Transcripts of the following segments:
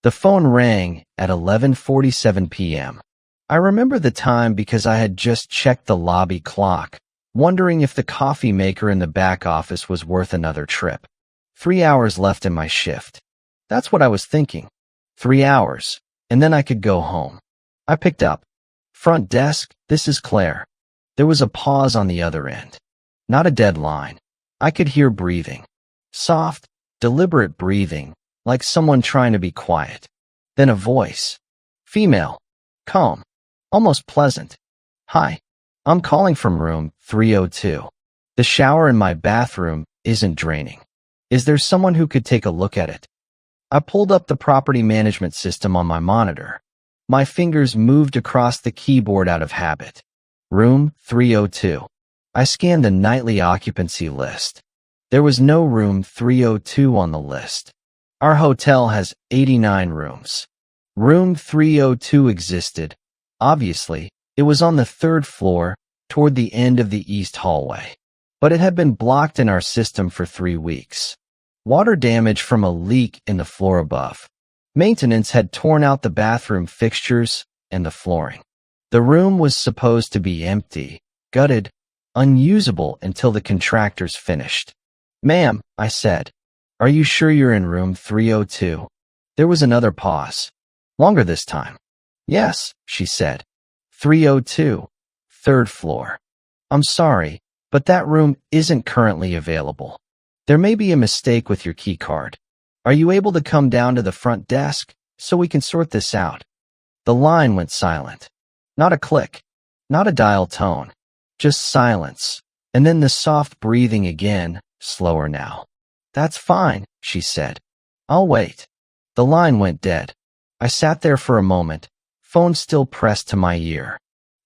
The phone rang at 11:47 p.m. I remember the time because I had just checked the lobby clock, wondering if the coffee maker in the back office was worth another trip. 3 hours left in my shift. That's what I was thinking. 3 hours, and then I could go home. I picked up. Front desk, this is Claire. There was a pause on the other end. Not a dead line. I could hear breathing. Soft, deliberate breathing, like someone trying to be quiet. Then a voice. Female. Calm. Almost pleasant. Hi. I'm calling from room 302. The shower in my bathroom isn't draining. Is there someone who could take a look at it? I pulled up the property management system on my monitor. My fingers moved across the keyboard out of habit. Room 302. I scanned the nightly occupancy list. There was no room 302 on the list. Our hotel has 89 rooms. Room 302 existed. Obviously, it was on the third floor, toward the end of the east hallway. But it had been blocked in our system for 3 weeks. Water damage from a leak in the floor above. Maintenance had torn out the bathroom fixtures and the flooring. The room was supposed to be empty, gutted, unusable until the contractors finished. Ma'am, I said, are you sure you're in room 302? There was another pause. Longer this time. Yes, she said. 302, third floor. I'm sorry, but that room isn't currently available. There may be a mistake with your key card. Are you able to come down to the front desk so we can sort this out? The line went silent. Not a click, not a dial tone, just silence, and then the soft breathing again, slower now. That's fine, she said. I'll wait. The line went dead. I sat there for a moment, phone still pressed to my ear.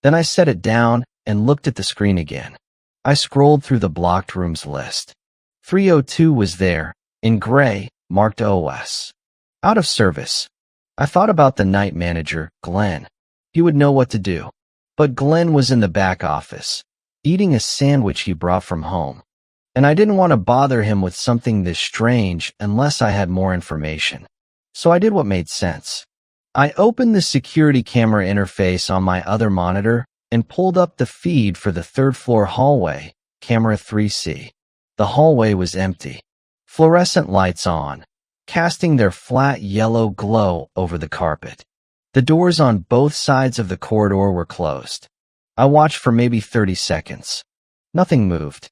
Then I set it down and looked at the screen again. I scrolled through the blocked rooms list. 302 was there, in gray, marked OS. Out of service. I thought about the night manager, Glenn. He would know what to do. But Glenn was in the back office, eating a sandwich he brought from home. And I didn't want to bother him with something this strange unless I had more information. So I did what made sense. I opened the security camera interface on my other monitor and pulled up the feed for the third floor hallway, camera 3C. The hallway was empty. Fluorescent lights on, casting their flat yellow glow over the carpet. The doors on both sides of the corridor were closed. I watched for maybe 30 seconds. Nothing moved.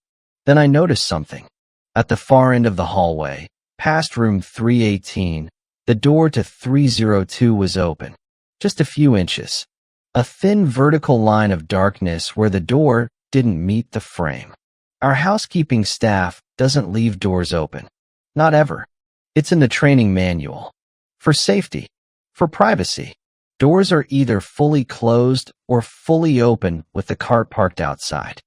Then I noticed something. At the far end of the hallway, past room 318, the door to 302 was open. Just a few inches. A thin vertical line of darkness where the door didn't meet the frame. Our housekeeping staff doesn't leave doors open. Not ever. It's in the training manual. For safety. For privacy. Doors are either fully closed or fully open with the cart parked outside.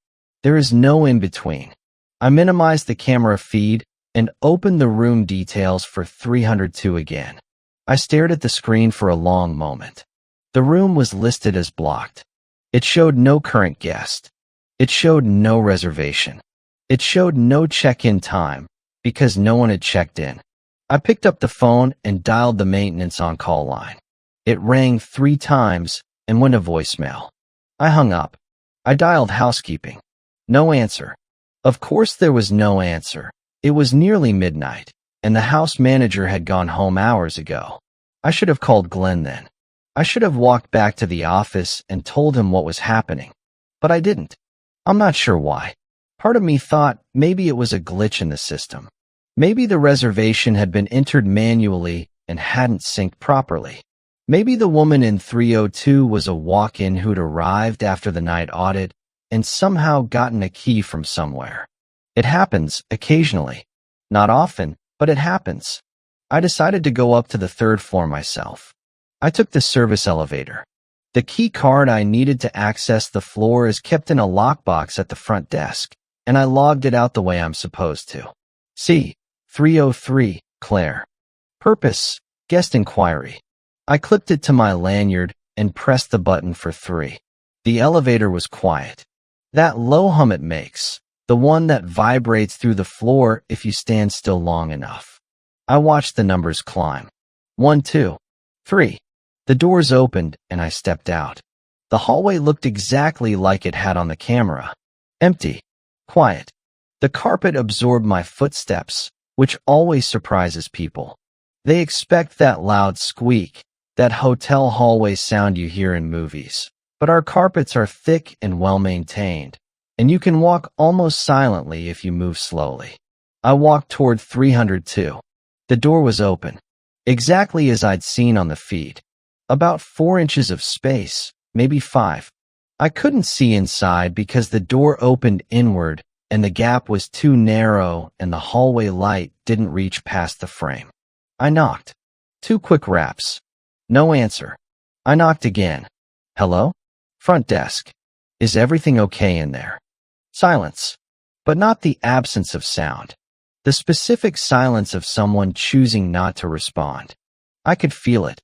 There is no in between. I minimized the camera feed and opened the room details for 302 again. I stared at the screen for a long moment. The room was listed as blocked. It showed no current guest. It showed no reservation. It showed no check-in time because no one had checked in. I picked up the phone and dialed the maintenance on-call line. It rang 3 times and went to voicemail. I hung up. I dialed housekeeping. No answer. Of course there was no answer. It was nearly midnight, and the house manager had gone home hours ago. I should have called Glenn then. I should have walked back to the office and told him what was happening. But I didn't. I'm not sure why. Part of me thought maybe it was a glitch in the system. Maybe the reservation had been entered manually and hadn't synced properly. Maybe the woman in 302 was a walk-in who'd arrived after the night audit and somehow gotten a key from somewhere. It happens occasionally. Not often, but it happens. I decided to go up to the third floor myself. I took the service elevator. The key card I needed to access the floor is kept in a lockbox at the front desk, and I logged it out the way I'm supposed to. C. 303, Claire. Purpose, guest inquiry. I clipped it to my lanyard and pressed the button for 3. The elevator was quiet. That low hum it makes, the one that vibrates through the floor if you stand still long enough. I watched the numbers climb. 1, 2, 3. The doors opened and I stepped out. The hallway looked exactly like it had on the camera. Empty. Quiet. The carpet absorbed my footsteps, which always surprises people. They expect that loud squeak, that hotel hallway sound you hear in movies. But our carpets are thick and well-maintained, and you can walk almost silently if you move slowly. I walked toward 302. The door was open, exactly as I'd seen on the feed. About 4 inches of space, maybe 5. I couldn't see inside because the door opened inward and the gap was too narrow and the hallway light didn't reach past the frame. I knocked. 2 quick raps. No answer. I knocked again. Hello? Front desk. Is everything okay in there? Silence. But not the absence of sound. The specific silence of someone choosing not to respond. I could feel it.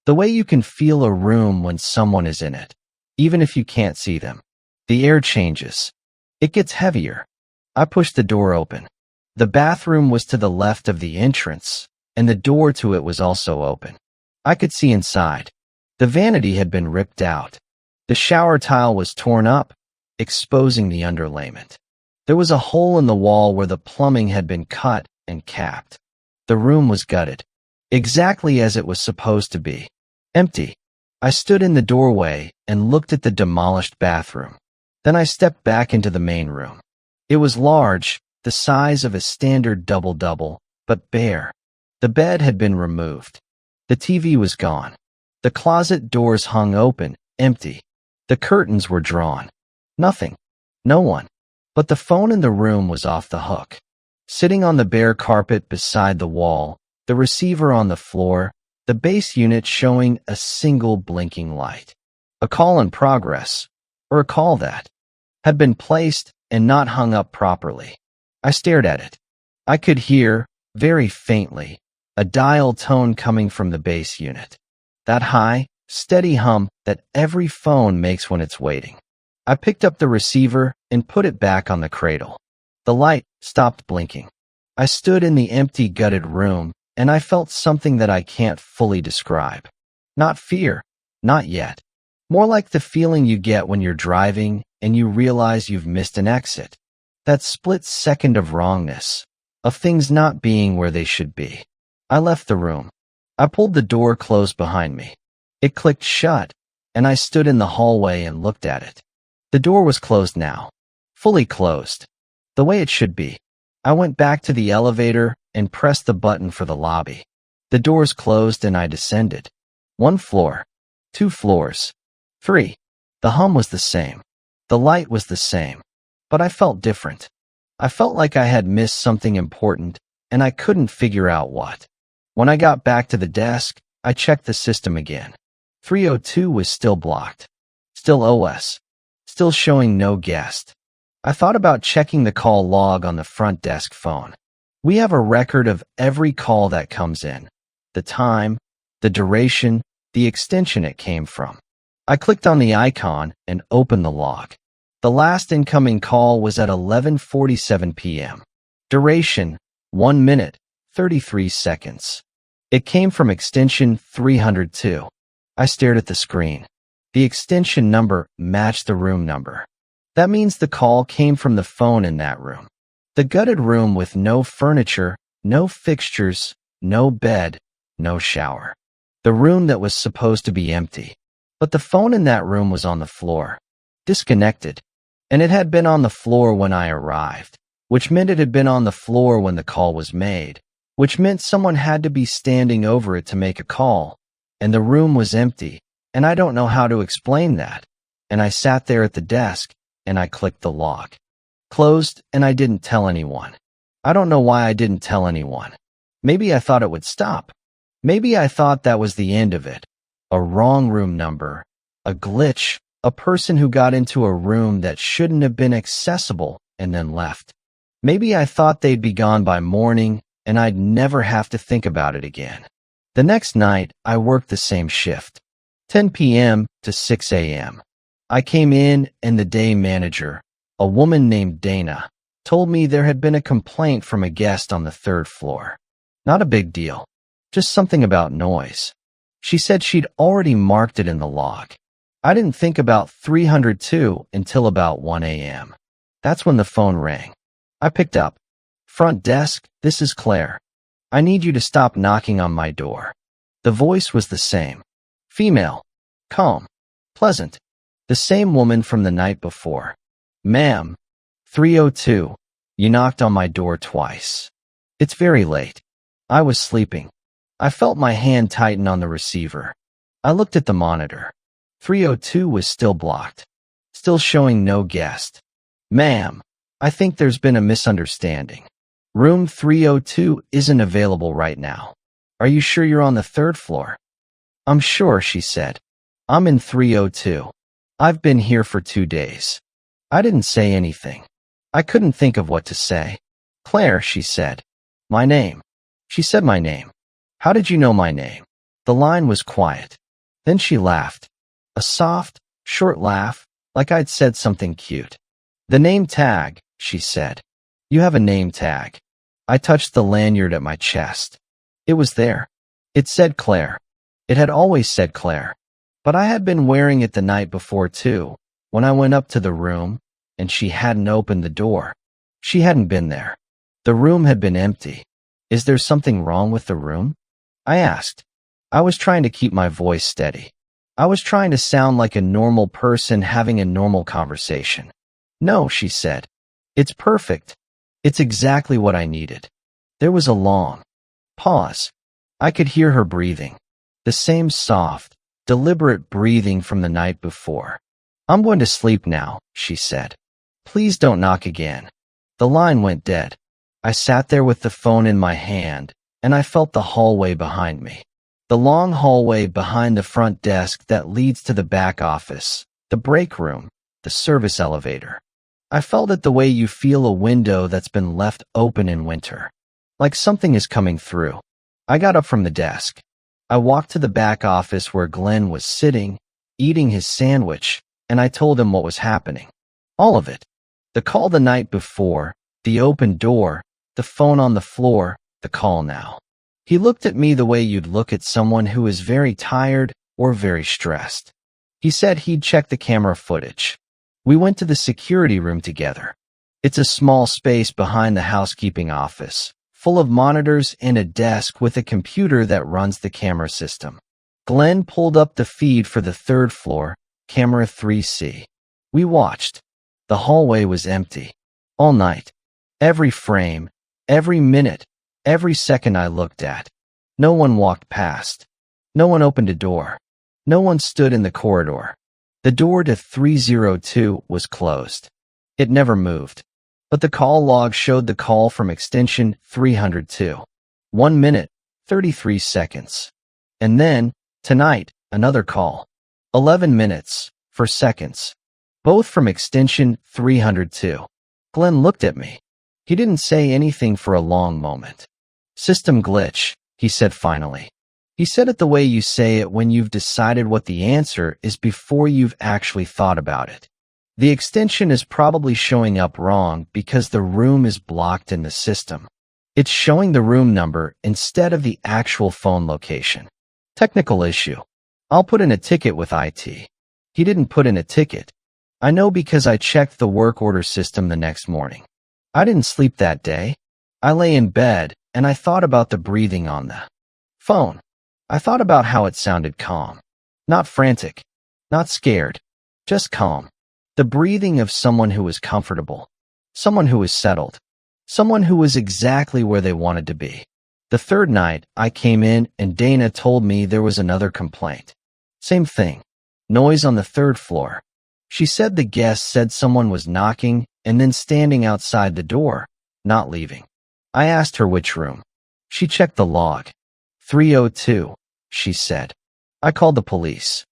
The way you can feel a room when someone is in it, even if you can't see them. The air changes. It gets heavier. I pushed the door open. The bathroom was to the left of the entrance, and the door to it was also open. I could see inside. The vanity had been ripped out. The shower tile was torn up, exposing the underlayment. There was a hole in the wall where the plumbing had been cut and capped. The room was gutted, exactly as it was supposed to be. Empty. I stood in the doorway and looked at the demolished bathroom. Then I stepped back into the main room. It was large, the size of a standard double-double, but bare. The bed had been removed. The TV was gone. The closet doors hung open, empty. The curtains were drawn. Nothing. No one. But the phone in the room was off the hook. Sitting on the bare carpet beside the wall, the receiver on the floor, the base unit showing a single blinking light. A call in progress, or a call that had been placed and not hung up properly. I stared at it. I could hear, very faintly, a dial tone coming from the base unit. That high, steady hum that every phone makes when it's waiting. I picked up the receiver and put it back on the cradle. The light stopped blinking. I stood in the empty, gutted room, and I felt something that I can't fully describe. Not fear, not yet. More like the feeling you get when you're driving and you realize you've missed an exit. That split second of wrongness, of things not being where they should be. I left the room. I pulled the door closed behind me. It clicked shut, and I stood in the hallway and looked at it. The door was closed now. Fully closed. The way it should be. I went back to the elevator and pressed the button for the lobby. The doors closed and I descended. 1 floor. 2 floors. 3. The hum was the same. The light was the same. But I felt different. I felt like I had missed something important, and I couldn't figure out what. When I got back to the desk, I checked the system again. 302 was still blocked. Still OS. Still showing no guest. I thought about checking the call log on the front desk phone. We have a record of every call that comes in. The time, the duration, the extension it came from. I clicked on the icon and opened the log. The last incoming call was at 11:47 p.m. Duration, 1 minute, 33 seconds. It came from extension 302. I stared at the screen. The extension number matched the room number. That means the call came from the phone in that room. The gutted room with no furniture, no fixtures, no bed, no shower. The room that was supposed to be empty. But the phone in that room was on the floor. Disconnected. And it had been on the floor when I arrived, which meant it had been on the floor when the call was made, which meant someone had to be standing over it to make a call, and the room was empty, and I don't know how to explain that. And I sat there at the desk, and I clicked the log. Closed, and I didn't tell anyone. I don't know why I didn't tell anyone. Maybe I thought it would stop. Maybe I thought that was the end of it. A wrong room number, a glitch, a person who got into a room that shouldn't have been accessible and then left. Maybe I thought they'd be gone by morning and I'd never have to think about it again. The next night, I worked the same shift, 10 p.m. to 6 a.m. I came in and the day manager, a woman named Dana, told me there had been a complaint from a guest on the 3rd floor. Not a big deal, just something about noise. She said she'd already marked it in the log. I didn't think about 302 until about 1 a.m. That's when the phone rang. I picked up. Front desk, this is Claire. I need you to stop knocking on my door. The voice was the same. Female. Calm. Pleasant. The same woman from the night before. Ma'am. 302. You knocked on my door twice. It's very late. I was sleeping. I felt my hand tighten on the receiver. I looked at the monitor. 302 was still blocked. Still showing no guest. Ma'am, I think there's been a misunderstanding. Room 302 isn't available right now. Are you sure you're on the third floor? I'm sure, she said. I'm in 302. I've been here for 2 days. I didn't say anything. I couldn't think of what to say. Claire, she said. My name. She said my name. How did you know my name? The line was quiet. Then she laughed. A soft, short laugh, like I'd said something cute. The name tag, she said. You have a name tag. I touched the lanyard at my chest. It was there. It said Claire. It had always said Claire. But I had been wearing it the night before too, when I went up to the room, and she hadn't opened the door. She hadn't been there. The room had been empty. Is there something wrong with the room? I asked. I was trying to keep my voice steady. I was trying to sound like a normal person having a normal conversation. No, she said. It's perfect. It's exactly what I needed. There was a long pause. I could hear her breathing. The same soft, deliberate breathing from the night before. I'm going to sleep now, she said. Please don't knock again. The line went dead. I sat there with the phone in my hand, and I felt the hallway behind me. The long hallway behind the front desk that leads to the back office, the break room, the service elevator. I felt it the way you feel a window that's been left open in winter. Like something is coming through. I got up from the desk. I walked to the back office where Glenn was sitting, eating his sandwich, and I told him what was happening. All of it. The call the night before, the open door, the phone on the floor, the call now. He looked at me the way you'd look at someone who is very tired or very stressed. He said he'd check the camera footage. We went to the security room together. It's a small space behind the housekeeping office, full of monitors and a desk with a computer that runs the camera system. Glenn pulled up the feed for the third floor, camera 3C. We watched. The hallway was empty. All night. Every frame, every minute, every second I looked at. No one walked past. No one opened a door. No one stood in the corridor. The door to 302 was closed. It never moved. But the call log showed the call from extension 302. 1 minute, 33 seconds. And then, tonight, another call. 11 minutes, 4 seconds. Both from extension 302. Glenn looked at me. He didn't say anything for a long moment. System glitch, he said finally. He said it the way you say it when you've decided what the answer is before you've actually thought about it. The extension is probably showing up wrong because the room is blocked in the system. It's showing the room number instead of the actual phone location. Technical issue. I'll put in a ticket with IT. He didn't put in a ticket. I know because I checked the work order system the next morning. I didn't sleep that day. I lay in bed and I thought about the breathing on the phone. I thought about how it sounded calm. Not frantic. Not scared. Just calm. The breathing of someone who was comfortable. Someone who was settled. Someone who was exactly where they wanted to be. The third night, I came in and Dana told me there was another complaint. Same thing. Noise on the third floor. She said the guest said someone was knocking and then standing outside the door, not leaving. I asked her which room. She checked the log. 302, she said. I called the police.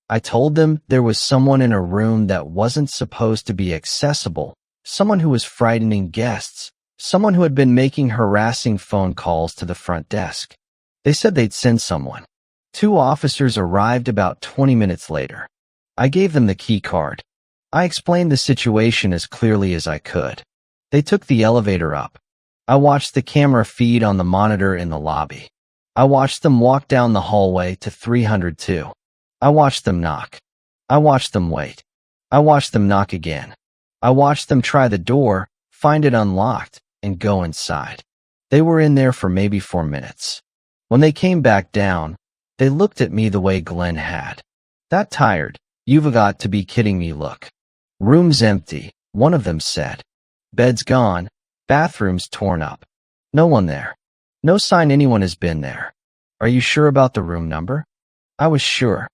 I told them there was someone in a room that wasn't supposed to be accessible, someone who was frightening guests, someone who had been making harassing phone calls to the front desk. They said they'd send someone. 2 officers arrived about 20 minutes later. I gave them the key card. I explained the situation as clearly as I could. They took the elevator up. I watched the camera feed on the monitor in the lobby. I watched them walk down the hallway to 302. I watched them knock. I watched them wait. I watched them knock again. I watched them try the door, find it unlocked, and go inside. They were in there for maybe 4 minutes. When they came back down, they looked at me the way Glenn had. That tired, you've got to be kidding me look. Room's empty, one of them said. Bed's gone, bathroom's torn up. No one there. No sign anyone has been there. Are you sure about the room number? I was sure.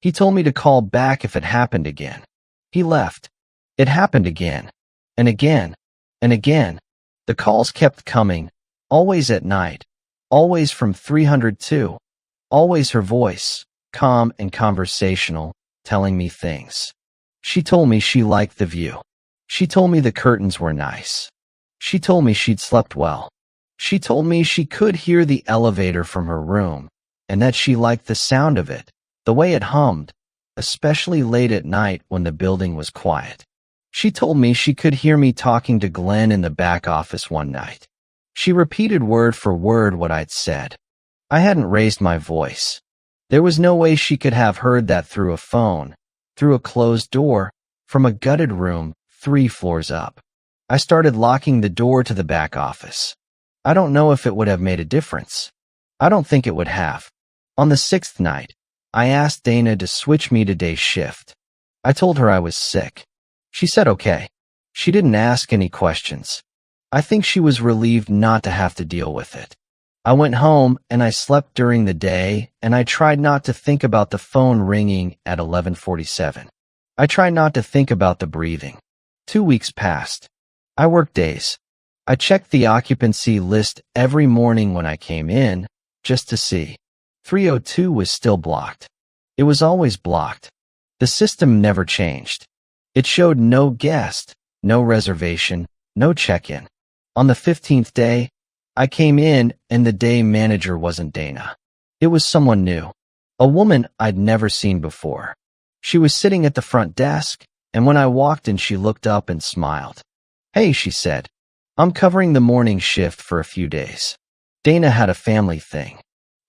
He told me to call back if it happened again. He left. It happened again. And again. And again. The calls kept coming, always at night, always from 302. Always her voice, calm and conversational, telling me things. She told me she liked the view. She told me the curtains were nice. She told me she'd slept well. She told me she could hear the elevator from her room, and that she liked the sound of it, the way it hummed, especially late at night when the building was quiet. She told me she could hear me talking to Glenn in the back office one night. She repeated word for word what I'd said. I hadn't raised my voice. There was no way she could have heard that through a phone, through a closed door, from a gutted room 3 floors up. I started locking the door to the back office. I don't know if it would have made a difference. I don't think it would have. On the 6th night, I asked Dana to switch me to day shift. I told her I was sick. She said okay. She didn't ask any questions. I think she was relieved not to have to deal with it. I went home and I slept during the day, and I tried not to think about the phone ringing at 11:47. I tried not to think about the breathing. 2 weeks passed. I worked days. I checked the occupancy list every morning when I came in, just to see. 302 was still blocked. It was always blocked. The system never changed. It showed no guest, no reservation, no check-in. On the 15th day, I came in and the day manager wasn't Dana. It was someone new. A woman I'd never seen before. She was sitting at the front desk, and when I walked in she looked up and smiled. Hey, she said. I'm covering the morning shift for a few days. Dana had a family thing.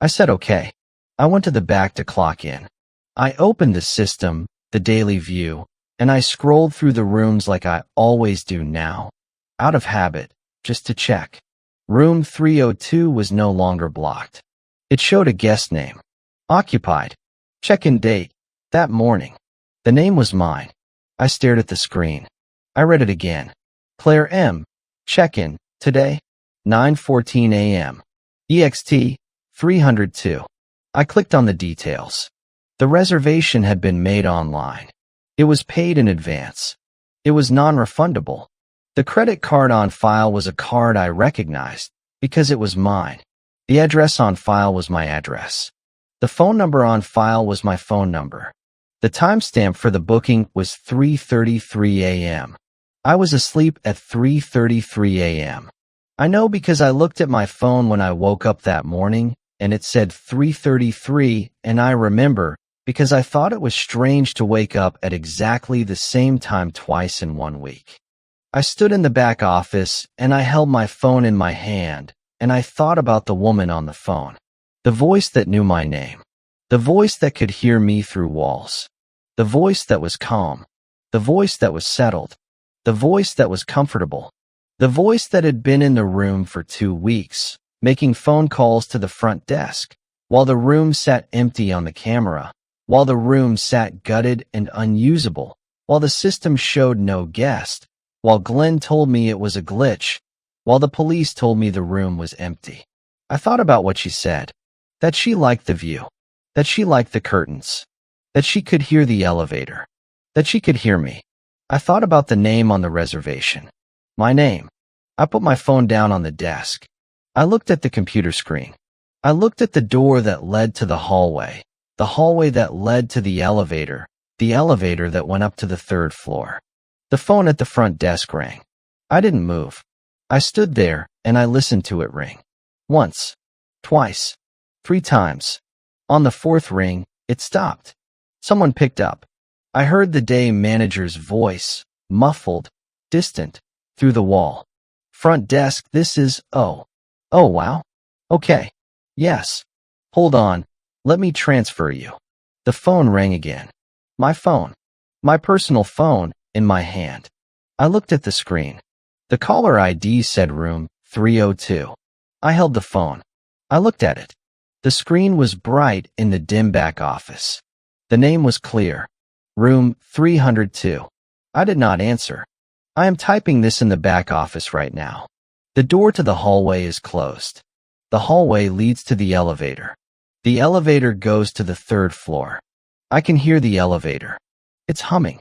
I said okay. I went to the back to clock in. I opened the system, the daily view, and I scrolled through the rooms like I always do now. Out of habit, just to check. Room 302 was no longer blocked. It showed a guest name. Occupied. Check-in date. That morning. The name was mine. I stared at the screen. I read it again. Claire M. Check-in. Today. 9:14 a.m. EXT. 302. I clicked on the details. The reservation had been made online. It was paid in advance. It was non-refundable. The credit card on file was a card I recognized because it was mine. The address on file was my address. The phone number on file was my phone number. The timestamp for the booking was 3:33 a.m. I was asleep at 3:33 a.m. I know because I looked at my phone when I woke up that morning and it said 3:33, and I remember because I thought it was strange to wake up at exactly the same time twice in 1 week. I stood in the back office and I held my phone in my hand and I thought about the woman on the phone. The voice that knew my name. The voice that could hear me through walls. The voice that was calm. The voice that was settled. The voice that was comfortable. The voice that had been in the room for 2 weeks, making phone calls to the front desk, while the room sat empty on the camera, while the room sat gutted and unusable, while the system showed no guest, while Glenn told me it was a glitch, while the police told me the room was empty. I thought about what she said, that she liked the view, that she liked the curtains, that she could hear the elevator, that she could hear me. I thought about the name on the reservation. My name. I put my phone down on the desk. I looked at the computer screen. I looked at the door that led to the hallway that led to the elevator that went up to the 3rd floor. The phone at the front desk rang. I didn't move. I stood there and I listened to it ring. Once, twice, 3 times. On the 4th ring, it stopped. Someone picked up. I heard the day manager's voice, muffled, distant, through the wall. Front desk, this is, oh wow. Okay. Yes. Hold on. Let me transfer you. The phone rang again. My phone. My personal phone in my hand. I looked at the screen. The caller ID said room 302. I held the phone. I looked at it. The screen was bright in the dim back office. The name was clear. Room 302. I did not answer. I am typing this in the back office right now. The door to the hallway is closed. The hallway leads to the elevator. The elevator goes to the third floor. I can hear the elevator. It's humming.